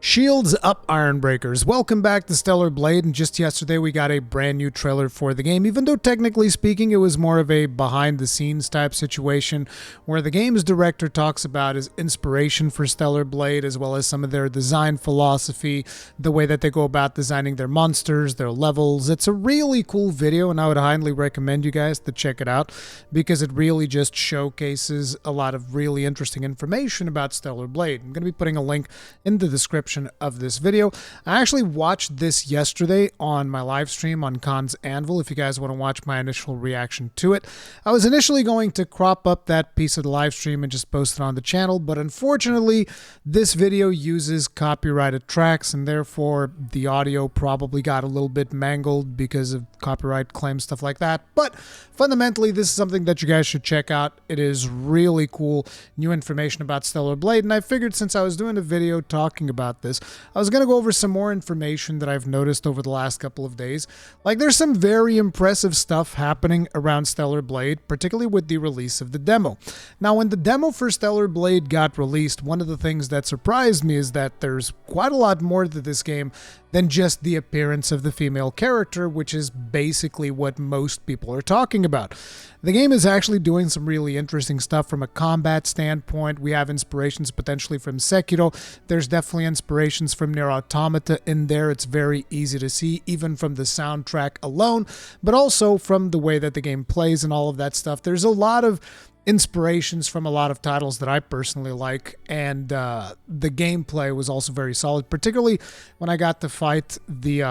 Shields up, Ironbreakers. Welcome back to Stellar Blade, and just yesterday we got a brand new trailer for the game, even though technically speaking it was more of a behind-the-scenes type situation where the game's director talks about his inspiration for Stellar Blade as well as some of their design philosophy, the way that they go about designing their monsters, their levels. It's a really cool video, and I would highly recommend you guys to check it out because it really just showcases a lot of really interesting information about Stellar Blade. I'm going to be putting a link in the description of this video. I actually watched this yesterday on my live stream on Khan's Anvil if you guys want to watch my initial reaction to it. I was initially going to crop up that piece of the live stream and just post it on the channel, but unfortunately this video uses copyrighted tracks and therefore the audio probably got a little bit mangled because of copyright claims, stuff like that. But fundamentally this is something that you guys should check out. It is really cool, new information about Stellar Blade, and I figured since I was doing a video talking about this, I was going to go over some more information that I've noticed over the last couple of days. Like, there's some very impressive stuff happening around Stellar Blade, particularly with the release of the demo. Now, when the demo for Stellar Blade got released, one of the things that surprised me is that there's quite a lot more to this game than just the appearance of the female character, which is basically what most people are talking about. The game is actually doing some really interesting stuff from a combat standpoint. We have inspirations potentially from Sekiro. There's definitely inspirations from Nier Automata in there. It's very easy to see, even from the soundtrack alone, but also from the way that the game plays and all of that stuff. There's a lot of inspirations from a lot of titles that I personally like, and the gameplay was also very solid, particularly when I got to fight the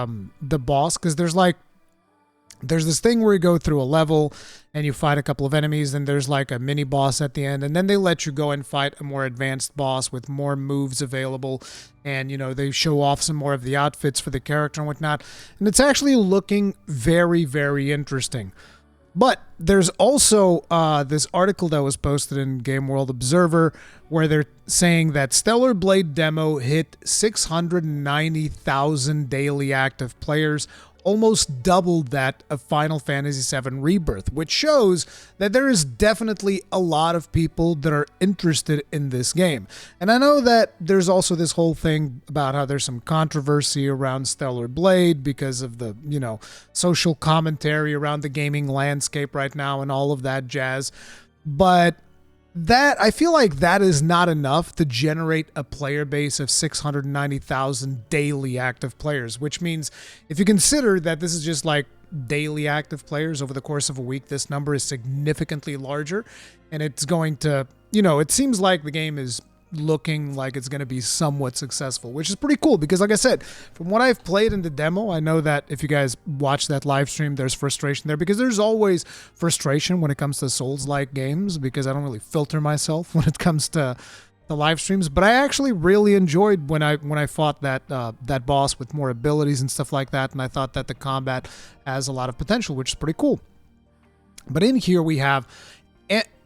boss, because there's this thing where you go through a level and you fight a couple of enemies, and there's like a mini boss at the end, and then they let you go and fight a more advanced boss with more moves available, and you know, they show off some more of the outfits for the character and whatnot, and it's actually looking very, very interesting. But there's also this article that was posted in Game World Observer where they're saying that Stellar Blade demo hit 690,000 daily active players, almost doubled that of Final Fantasy VII Rebirth, which shows that there is definitely a lot of people that are interested in this game. And I know that there's also this whole thing about how there's some controversy around Stellar Blade because of the, you know, social commentary around the gaming landscape right now and all of that jazz. But that, I feel like that is not enough to generate a player base of 690,000 daily active players, which means if you consider that this is just like daily active players over the course of a week, this number is significantly larger, and it's going to, you know, it seems like the game is looking like it's going to be somewhat successful, which is pretty cool because, like I said, from what I've played in the demo, I know that if you guys watch that live stream, there's frustration there because there's always frustration when it comes to Souls-like games because I don't really filter myself when it comes to the live streams. But I actually really enjoyed when I fought that boss with more abilities and stuff like that, and I thought that the combat has a lot of potential, which is pretty cool. But in here we have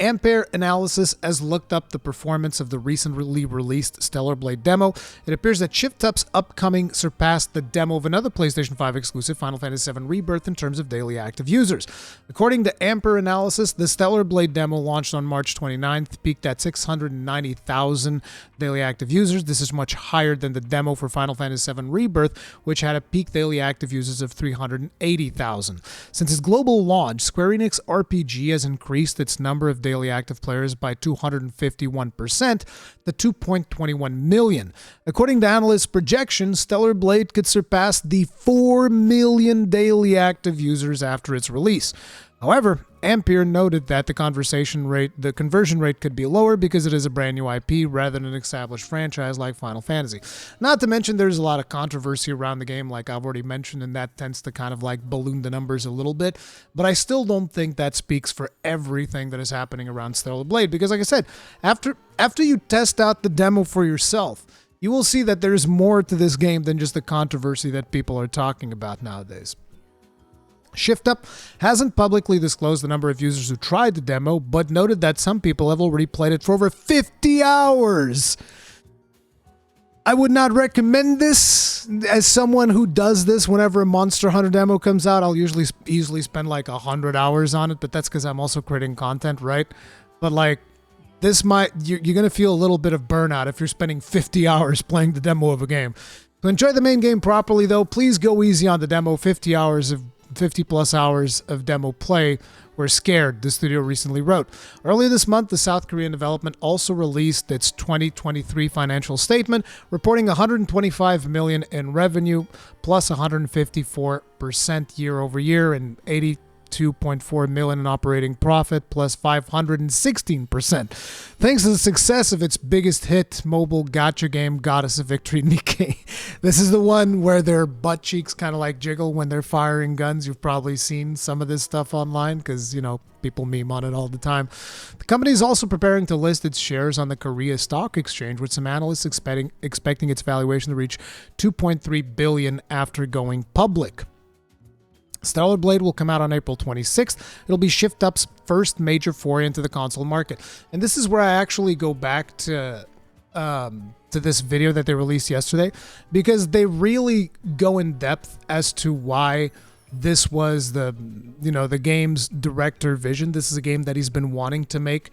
Ampere Analysis has looked up the performance of the recently released Stellar Blade demo. It appears that Shift-Up's upcoming surpassed the demo of another PlayStation 5 exclusive, Final Fantasy VII Rebirth, in terms of daily active users. According to Ampere Analysis, the Stellar Blade demo launched on March 29th, peaked at 690,000 daily active users. This is much higher than the demo for Final Fantasy VII Rebirth, which had a peak daily active users of 380,000. Since its global launch, Square Enix RPG has increased its number of daily active players by 251% to 2.21 million. According to analysts' projections, Stellar Blade could surpass the 4 million daily active users after its release. However, Ampere noted that the conversion rate could be lower because it is a brand new IP rather than an established franchise like Final Fantasy. Not to mention there's a lot of controversy around the game, like I've already mentioned, and that tends to kind of like balloon the numbers a little bit. But I still don't think that speaks for everything that is happening around Stellar Blade because, like I said, after you test out the demo for yourself, you will see that there's more to this game than just the controversy that people are talking about nowadays. Shift-Up hasn't publicly disclosed the number of users who tried the demo, but noted that some people have already played it for over 50 hours. I would not recommend this. As someone who does this whenever a Monster Hunter demo comes out, I'll usually easily spend like 100 hours on it, but that's because I'm also creating content, right? But like, you're going to feel a little bit of burnout if you're spending 50 hours playing the demo of a game. To enjoy the main game properly, though, please go easy on the demo. 50 plus hours of demo play. We're scared, the studio recently wrote. Earlier this month, the South Korean development also released its 2023 financial statement, reporting $125 million in revenue, plus 154% year over year, and 82.4 million in operating profit, plus 516%. Thanks to the success of its biggest hit mobile gacha game, Goddess of Victory Nikkei. This is the one where their butt cheeks kind of like jiggle when they're firing guns. You've probably seen some of this stuff online because, people meme on it all the time. The company is also preparing to list its shares on the Korea Stock Exchange, with some analysts expecting its valuation to reach $2.3 billion after going public. Stellar Blade will come out on April 26th. It'll be Shift Up's first major foray into the console market. And this is where I actually go back to this video that they released yesterday, because they really go in depth as to why this was the game's director vision. This is a game that he's been wanting to make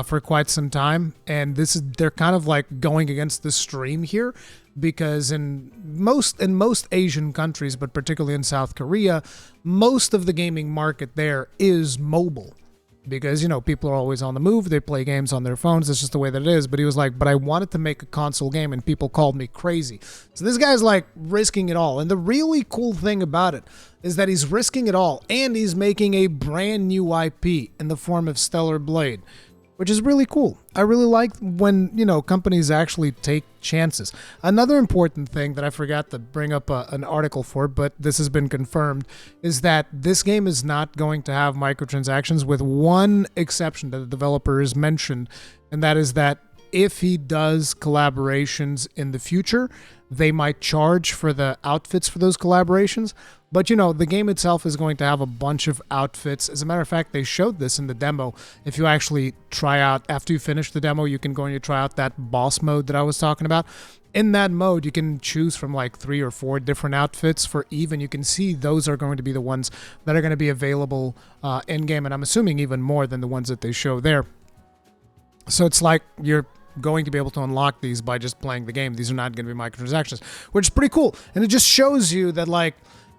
for quite some time, and they're kind of like going against the stream here, because in most Asian countries, but particularly in South Korea, most of the gaming market there is mobile, because people are always on the move, they play games on their phones, it's just the way that it is. But he was like, but I wanted to make a console game, and people called me crazy. So this guy's like risking it all, and the really cool thing about it is that he's risking it all, and he's making a brand new IP in the form of Stellar Blade, which is really cool. I really like when, companies actually take chances. Another important thing that I forgot to bring up an article for, but this has been confirmed, is that this game is not going to have microtransactions, with one exception that the developer has mentioned, and that is that if he does collaborations in the future, they might charge for the outfits for those collaborations. But, the game itself is going to have a bunch of outfits. As a matter of fact, they showed this in the demo. If you actually try out, after you finish the demo, you can go and you try out that boss mode that I was talking about. In that mode, you can choose from like 3 or 4 different outfits for Eve, and you can see those are going to be the ones that are going to be available in-game, and I'm assuming even more than the ones that they show there. So it's like you're going to be able to unlock these by just playing the game. These are not going to be microtransactions, which is pretty cool. And it just shows you that, like,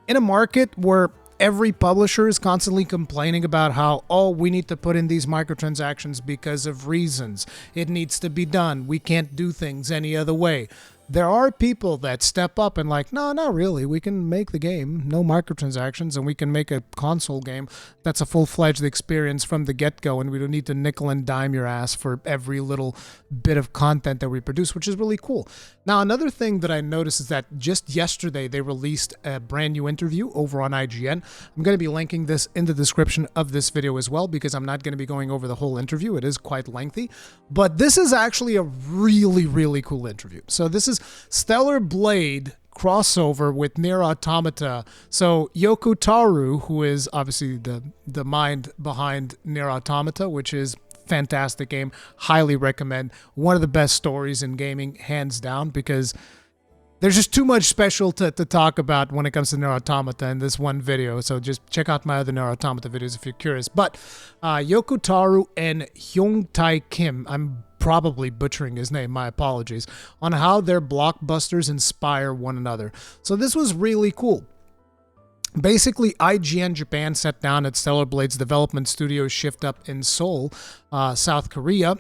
in a market where every publisher is constantly complaining about how, we need to put in these microtransactions because of reasons. It needs to be done. We can't do things any other way. There are people that step up and like, no, not really. We can make the game, no microtransactions, and we can make a console game that's a full-fledged experience from the get-go, and we don't need to nickel and dime your ass for every little bit of content that we produce, which is really cool. Now, another thing that I noticed is that just yesterday they released a brand new interview over on IGN. I'm going to be linking this in the description of this video as well, because I'm not going to be going over the whole interview. It is quite lengthy, but this is actually a really, really cool interview. So this is Stellar Blade crossover with Nier Automata. So Yoko Taro, who is obviously the mind behind Nier Automata, which is fantastic game, highly recommend. One of the best stories in gaming, hands down, because there's just too much special to talk about when it comes to Nier Automata in this one video. So just check out my other Nier Automata videos if you're curious. But Yoko Taro and Hyung-tae Kim, I'm probably butchering his name, my apologies, on how their blockbusters inspire one another. So this was really cool. Basically, IGN Japan sat down at Stellar Blade's development studio Shift Up in Seoul, South Korea,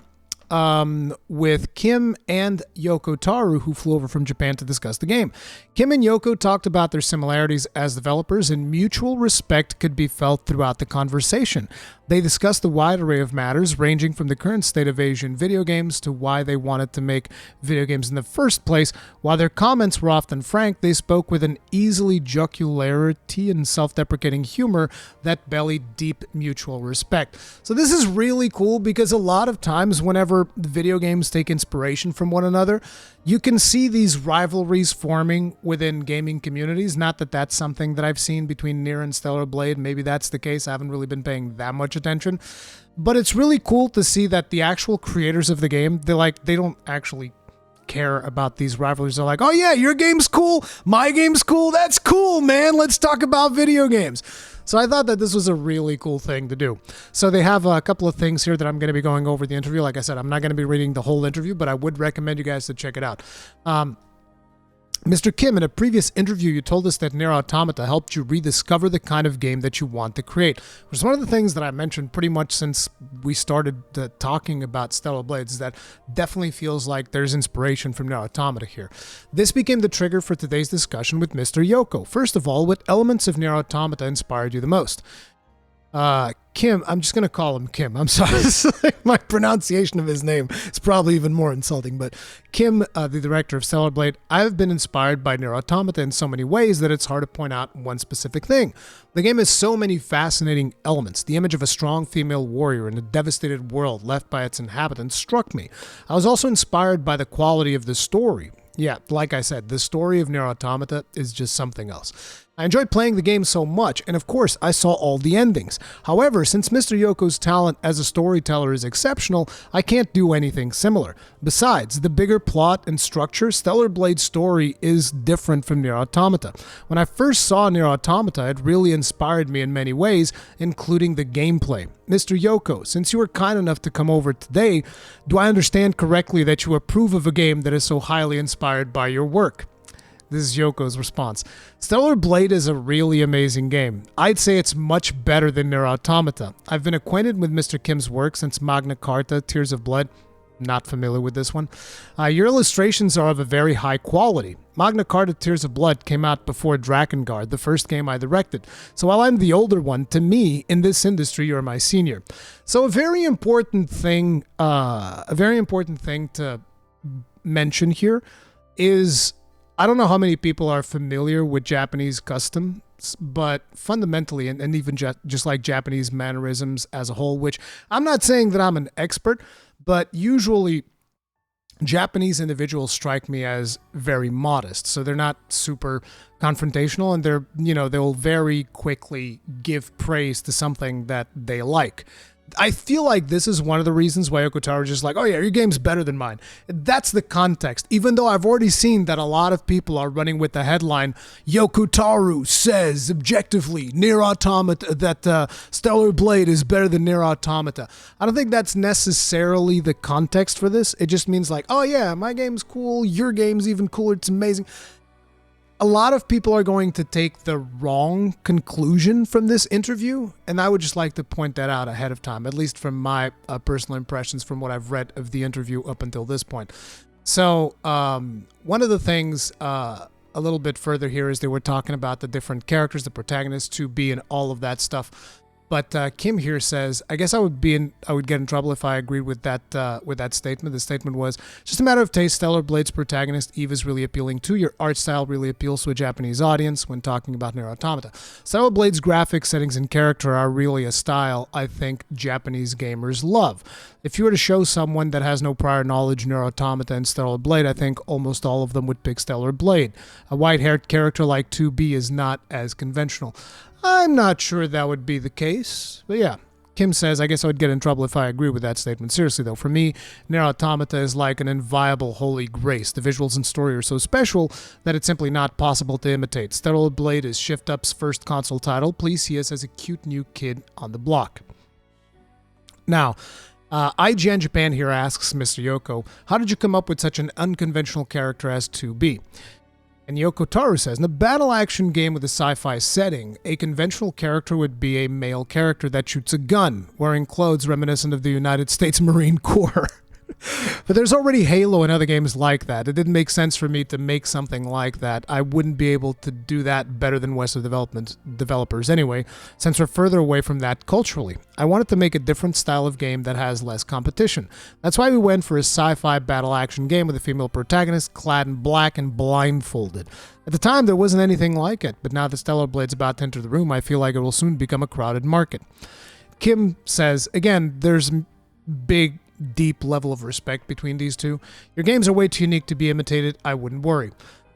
with Kim and Yoko Taro, who flew over from Japan to discuss the game. Kim and Yoko talked about their similarities as developers, and mutual respect could be felt throughout the conversation. They discussed a wide array of matters, ranging from the current state of Asian video games to why they wanted to make video games in the first place. While their comments were often frank, they spoke with an easily jocularity and self-deprecating humor that bellied deep mutual respect. So this is really cool, because a lot of times whenever video games take inspiration from one another, you can see these rivalries forming within gaming communities. Not that that's something that I've seen between Nier and Stellar Blade. Maybe that's the case. I haven't really been paying that much attention. But it's really cool to see that the actual creators of the game, they don't actually care about these rivalries. They're like, oh yeah, your game's cool, my game's cool, that's cool, man, let's talk about video games. So I thought that this was a really cool thing to do. So they have a couple of things here that I'm going to be going over the interview. Like I said, I'm not going to be reading the whole interview, but I would recommend you guys to check it out. Mr. Kim, in a previous interview, you told us that Nier Automata helped you rediscover the kind of game that you want to create, which is one of the things that I mentioned pretty much since we started talking about Stellar Blades. That definitely feels like there's inspiration from Nier Automata here. This became the trigger for today's discussion with Mr. Yoko. First of all, what elements of Nier Automata inspired you the most? Kim, I'm just going to call him Kim. I'm sorry. My pronunciation of his name is probably even more insulting. But Kim, the director of Stellar Blade, I've been inspired by Nier Automata in so many ways that it's hard to point out one specific thing. The game has so many fascinating elements. The image of a strong female warrior in a devastated world left by its inhabitants struck me. I was also inspired by the quality of the story. Yeah, like I said, the story of Nier Automata is just something else. I enjoyed playing the game so much, and of course, I saw all the endings. However, since Mr. Yoko's talent as a storyteller is exceptional, I can't do anything similar. Besides, the bigger plot and structure, Stellar Blade's story is different from Nier Automata. When I first saw Nier Automata, it really inspired me in many ways, including the gameplay. Mr. Yoko, since you were kind enough to come over today, do I understand correctly that you approve of a game that is so highly inspired by your work? This is Yoko's response. Stellar Blade is a really amazing game. I'd say it's much better than Nier Automata. I've been acquainted with Mr. Kim's work since Magna Carta, Tears of Blood. Not familiar with this one. Your illustrations are of a very high quality. Magna Carta, Tears of Blood came out before Drakengard, the first game I directed. So while I'm the older one, to me, in this industry, you're my senior. So a very important thing to mention here is, I don't know how many people are familiar with Japanese customs, but fundamentally, and even just like Japanese mannerisms as a whole, which I'm not saying that I'm an expert, but usually Japanese individuals strike me as very modest. So they're not super confrontational, and they'll very quickly give praise to something that they like. I feel like this is one of the reasons why Yoko Taro is just like, oh yeah, your game's better than mine. That's the context. Even though I've already seen that a lot of people are running with the headline, Yoko Taro says objectively Nier Automata that Stellar Blade is better than Nier Automata. I don't think that's necessarily the context for this. It just means like, oh yeah, my game's cool, your game's even cooler, it's amazing. A lot of people are going to take the wrong conclusion from this interview, and I would just like to point that out ahead of time, at least from my personal impressions from what I've read of the interview up until this point. So one of the things a little bit further here is they were talking about the different characters, the protagonists, to be and all of that stuff. But Kim here says, I guess I would get in trouble if I agreed with that statement. The statement was, just a matter of taste. Stellar Blade's protagonist, Eve, is really appealing too. Your art style really appeals to a Japanese audience when talking about Nier Automata. Stellar Blade's graphics, settings, and character are really a style I think Japanese gamers love. If you were to show someone that has no prior knowledge Nier Automata and Stellar Blade, I think almost all of them would pick Stellar Blade. A white-haired character like 2B is not as conventional. I'm not sure that would be the case, but yeah. Kim says, I guess I would get in trouble if I agree with that statement. Seriously though, for me, Nier Automata is like an inviolable holy grace. The visuals and story are so special that it's simply not possible to imitate. Stellar Blade is Shift Up's first console title. Please see us as a cute new kid on the block. Now, IGN Japan here asks Mr. Yoko, how did you come up with such an unconventional character as 2B? And Yoko Taro says, in a battle action game with a sci-fi setting, a conventional character would be a male character that shoots a gun, wearing clothes reminiscent of the United States Marine Corps. But there's already Halo and other games like that. It didn't make sense for me to make something like that. I wouldn't be able to do that better than Western developers anyway, since we're further away from that culturally. I wanted to make a different style of game that has less competition. That's why we went for a sci-fi battle action game with a female protagonist clad in black and blindfolded. At the time, there wasn't anything like it, but now that Stellar Blade's about to enter the room, I feel like it will soon become a crowded market. Kim says, again, there's big, deep level of respect between these two. Your games are way too unique to be imitated. I wouldn't worry.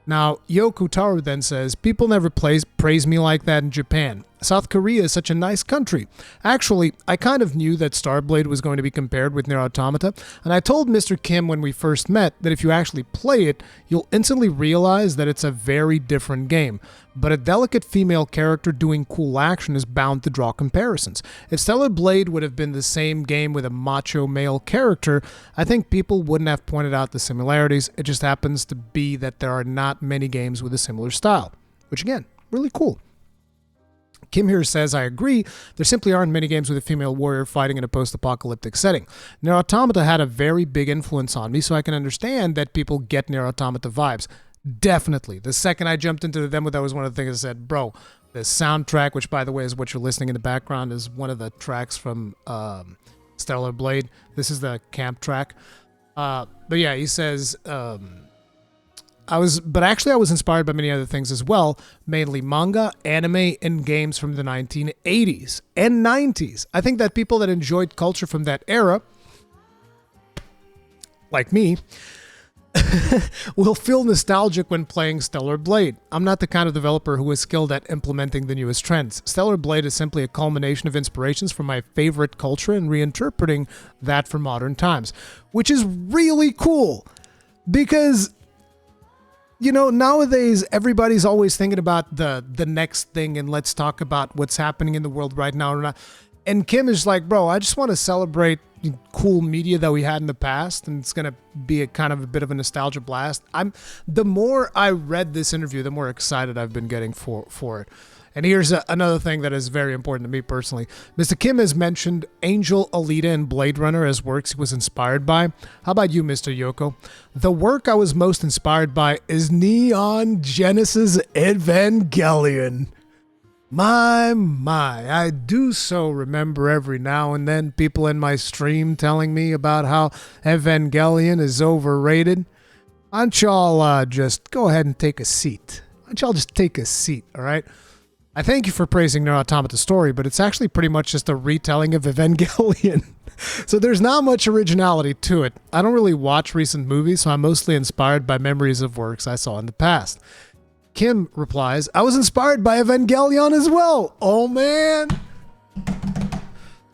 Now, Yoko Taro then says, people never praise me like that in Japan. South Korea is such a nice country. Actually, I kind of knew that Starblade was going to be compared with Nier Automata, and I told Mr. Kim when we first met that if you actually play it, you'll instantly realize that it's a very different game. But a delicate female character doing cool action is bound to draw comparisons. If Stellar Blade would have been the same game with a macho male character, I think people wouldn't have pointed out the similarities. It just happens to be that there are not many games with a similar style, which again, really cool. Kim here says, I agree, there simply aren't many games with a female warrior fighting in a post-apocalyptic setting. Nier Automata had a very big influence on me, so I can understand that people get Nier Automata vibes. Definitely. The second I jumped into the demo, that was one of the things I said, bro, the soundtrack, which by the way is what you're listening in the background, is one of the tracks from Stellar Blade. This is the camp track. But yeah, he says... I was inspired by many other things as well, mainly manga, anime, and games from the 1980s and 90s. I think that people that enjoyed culture from that era, like me, will feel nostalgic when playing Stellar Blade. I'm not the kind of developer who is skilled at implementing the newest trends. Stellar Blade is simply a culmination of inspirations from my favorite culture and reinterpreting that for modern times, which is really cool because... You know, nowadays, everybody's always thinking about the next thing and let's talk about what's happening in the world right now. And Kim is like, bro, I just want to celebrate cool media that we had in the past, and it's going to be a kind of a bit of a nostalgia blast. The more I read this interview, the more excited I've been getting for it. And here's another thing that is very important to me personally. Mr. Kim has mentioned Angel, Alita, and Blade Runner as works he was inspired by. How about you, Mr. Yoko? The work I was most inspired by is Neon Genesis Evangelion. My, I do so remember every now and then people in my stream telling me about how Evangelion is overrated. Why don't y'all just go ahead and take a seat? Why don't y'all just take a seat, all right? I thank you for praising Nier Automata's story, but it's actually pretty much just a retelling of Evangelion. So there's not much originality to it. I don't really watch recent movies, so I'm mostly inspired by memories of works I saw in the past. Kim replies, I was inspired by Evangelion as well. Oh man.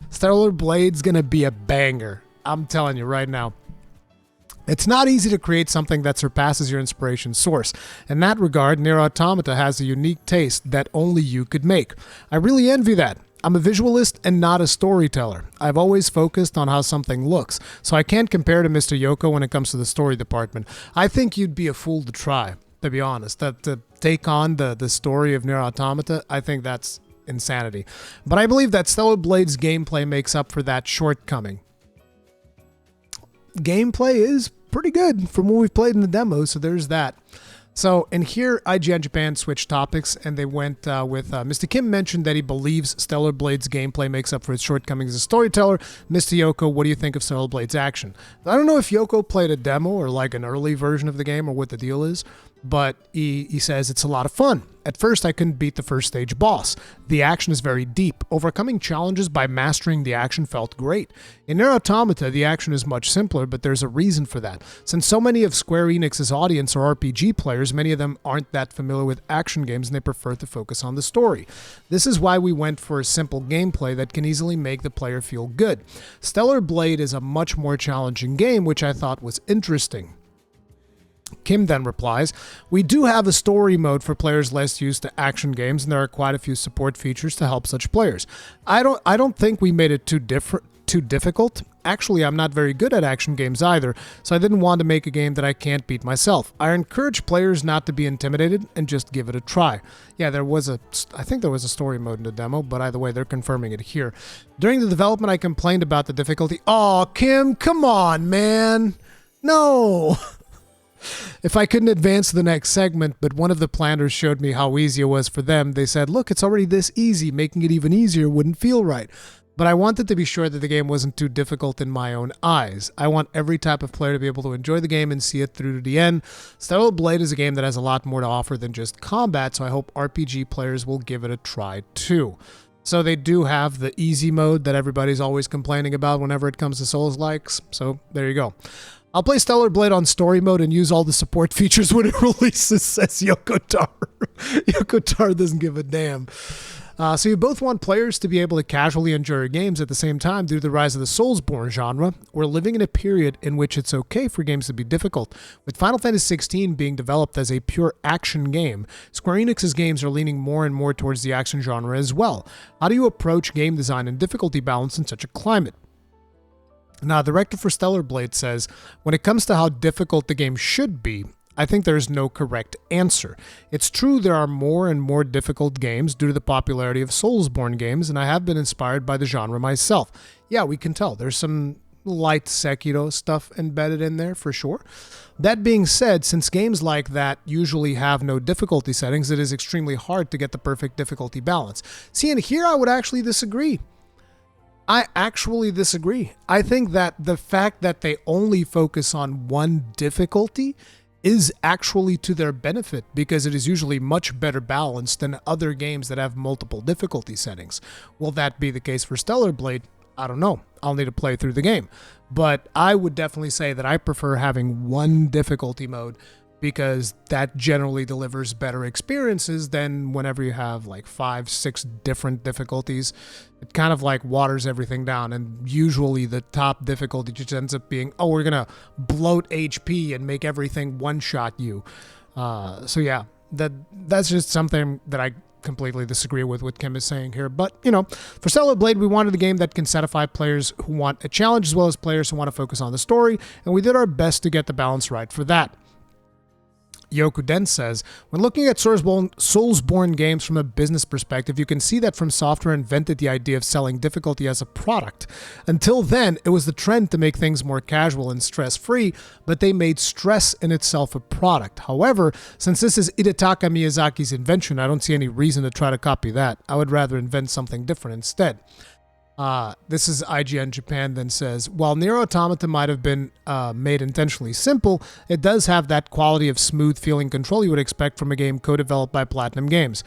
Stellar Blade's gonna be a banger. I'm telling you right now. It's not easy to create something that surpasses your inspiration source. In that regard, Nier Automata has a unique taste that only you could make. I really envy that. I'm a visualist and not a storyteller. I've always focused on how something looks, so I can't compare to Mr. Yoko when it comes to the story department. I think you'd be a fool to try, to be honest. To take on the story of Nier Automata, I think that's insanity. But I believe that Stellar Blade's gameplay makes up for that shortcoming. Gameplay is pretty good from what we've played in the demo, so there's that. So, and here IGN Japan switched topics, and they went with Mr. Kim mentioned that he believes Stellar Blade's gameplay makes up for its shortcomings as a storyteller. Mr. Yoko, what do you think of Stellar Blade's action? I don't know if Yoko played a demo or like an early version of the game or what the deal is, but he says it's a lot of fun. At first, I couldn't beat the first stage boss. The action is very deep. Overcoming challenges by mastering the action felt great. In Nier Automata, the action is much simpler, but there's a reason for that. Since so many of Square Enix's audience are RPG players, many of them aren't that familiar with action games and they prefer to focus on the story. This is why we went for a simple gameplay that can easily make the player feel good. Stellar Blade is a much more challenging game, which I thought was interesting. Kim then replies, we do have a story mode for players less used to action games, and there are quite a few support features to help such players. I don't think we made it too difficult. Actually, I'm not very good at action games either, so I didn't want to make a game that I can't beat myself. I encourage players not to be intimidated and just give it a try. Yeah, I think there was a story mode in the demo, but either way, they're confirming it here. During the development, I complained about the difficulty. Oh, Kim, come on, man. No. If I couldn't advance to the next segment, but one of the planners showed me how easy it was for them, they said, look, it's already this easy, making it even easier wouldn't feel right. But I wanted to be sure that the game wasn't too difficult in my own eyes. I want every type of player to be able to enjoy the game and see it through to the end. Stellar Blade is a game that has a lot more to offer than just combat, so I hope RPG players will give it a try too. So they do have the easy mode that everybody's always complaining about whenever it comes to Souls-likes, so there you go. I'll play Stellar Blade on story mode and use all the support features when it releases, says Yoko Taro. Yoko Taro doesn't give a damn. So you both want players to be able to casually enjoy your games at the same time due to the rise of the Soulsborne genre. We're living in a period in which it's okay for games to be difficult. With Final Fantasy XVI being developed as a pure action game, Square Enix's games are leaning more and more towards the action genre as well. How do you approach game design and difficulty balance in such a climate? Now, the director for Stellar Blade says, when it comes to how difficult the game should be, I think there is no correct answer. It's true there are more and more difficult games due to the popularity of Soulsborne games, and I have been inspired by the genre myself. Yeah, we can tell. There's some light Sekiro stuff embedded in there for sure. That being said, since games like that usually have no difficulty settings, it is extremely hard to get the perfect difficulty balance. See, and here I would actually disagree. I think that the fact that they only focus on one difficulty is actually to their benefit because it is usually much better balanced than other games that have multiple difficulty settings. Will that be the case for Stellar Blade? I don't know. I'll need to play through the game. But I would definitely say that I prefer having one difficulty mode because that generally delivers better experiences than whenever you have like 5, 6 different difficulties. It kind of like waters everything down, and usually the top difficulty just ends up being, oh, we're gonna bloat HP and make everything one-shot you. So yeah, that's just something that I completely disagree with what Kim is saying here. But, you know, for Stellar Blade, we wanted a game that can satisfy players who want a challenge as well as players who want to focus on the story, and we did our best to get the balance right for that. Yoko then says, when looking at Soulsborne games from a business perspective, you can see that From Software invented the idea of selling difficulty as a product. Until then, it was the trend to make things more casual and stress-free, but they made stress in itself a product. However, since this is Hidetaka Miyazaki's invention, I don't see any reason to try to copy that. I would rather invent something different instead. This is IGN Japan then says, while Nier Automata might have been made intentionally simple, it does have that quality of smooth feeling control you would expect from a game co-developed by Platinum Games.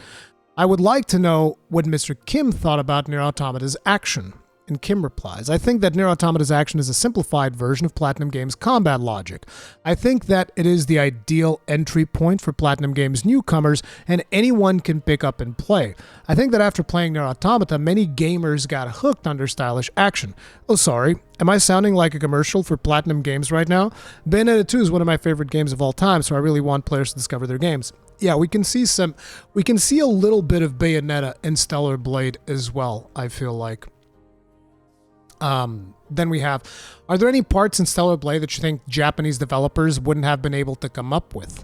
I would like to know what Mr. Kim thought about Nier Automata's action. And Kim replies, I think that Nier Automata's action is a simplified version of Platinum Games' combat logic. I think that it is the ideal entry point for Platinum Games newcomers, and anyone can pick up and play. I think that after playing Nier Automata, many gamers got hooked on their stylish action. Oh, sorry. Am I sounding like a commercial for Platinum Games right now? Bayonetta 2 is one of my favorite games of all time, so I really want players to discover their games. Yeah, we can see a little bit of Bayonetta in Stellar Blade as well, I feel like. Then we have, are there any parts in Stellar Blade that you think Japanese developers wouldn't have been able to come up with?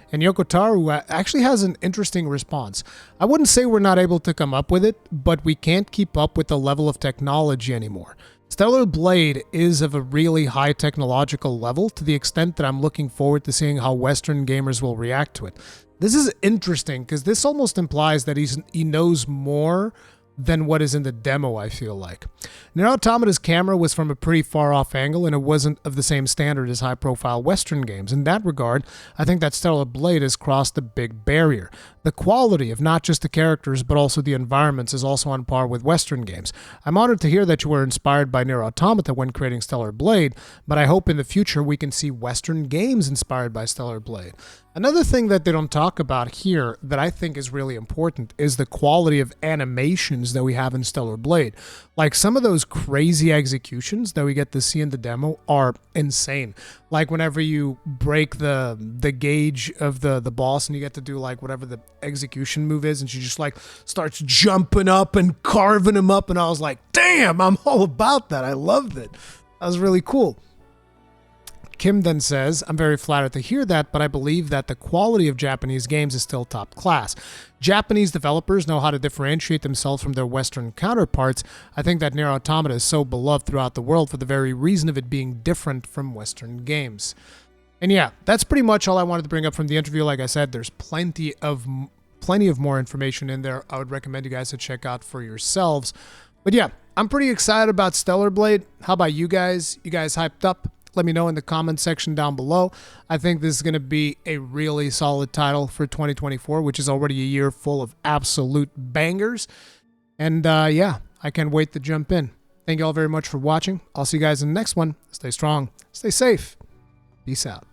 And Yoko Taro actually has an interesting response. I wouldn't say we're not able to come up with it, but we can't keep up with the level of technology anymore. Stellar Blade is of a really high technological level to the extent that I'm looking forward to seeing how Western gamers will react to it. This is interesting because this almost implies that he knows more than what is in the demo, I feel like. Nier Automata's camera was from a pretty far-off angle, and it wasn't of the same standard as high-profile Western games. In that regard, I think that Stellar Blade has crossed a big barrier. The quality of not just the characters, but also the environments is also on par with Western games. I'm honored to hear that you were inspired by Nier Automata when creating Stellar Blade, but I hope in the future we can see Western games inspired by Stellar Blade. Another thing that they don't talk about here that I think is really important is the quality of animations that we have in Stellar Blade. Like some of those crazy executions that we get to see in the demo are insane. Like whenever you break the gauge of the boss and you get to do like whatever the execution move is, and she just like starts jumping up and carving him up, and I was like, damn, I'm all about that. I loved it. That was really cool. Kim then says, I'm very flattered to hear that, but I believe that the quality of Japanese games is still top class. Japanese developers know how to differentiate themselves from their Western counterparts. I think that Nier Automata is so beloved throughout the world for the very reason of it being different from Western games. And yeah, that's pretty much all I wanted to bring up from the interview. Like I said, there's plenty of more information in there I would recommend you guys to check out for yourselves. But yeah, I'm pretty excited about Stellar Blade. How about you guys? You guys hyped up? Let me know in the comment section down below. I think this is going to be a really solid title for 2024, which is already a year full of absolute bangers. And yeah, I can't wait to jump in. Thank you all very much for watching. I'll see you guys in the next one. Stay strong, stay safe. Peace out.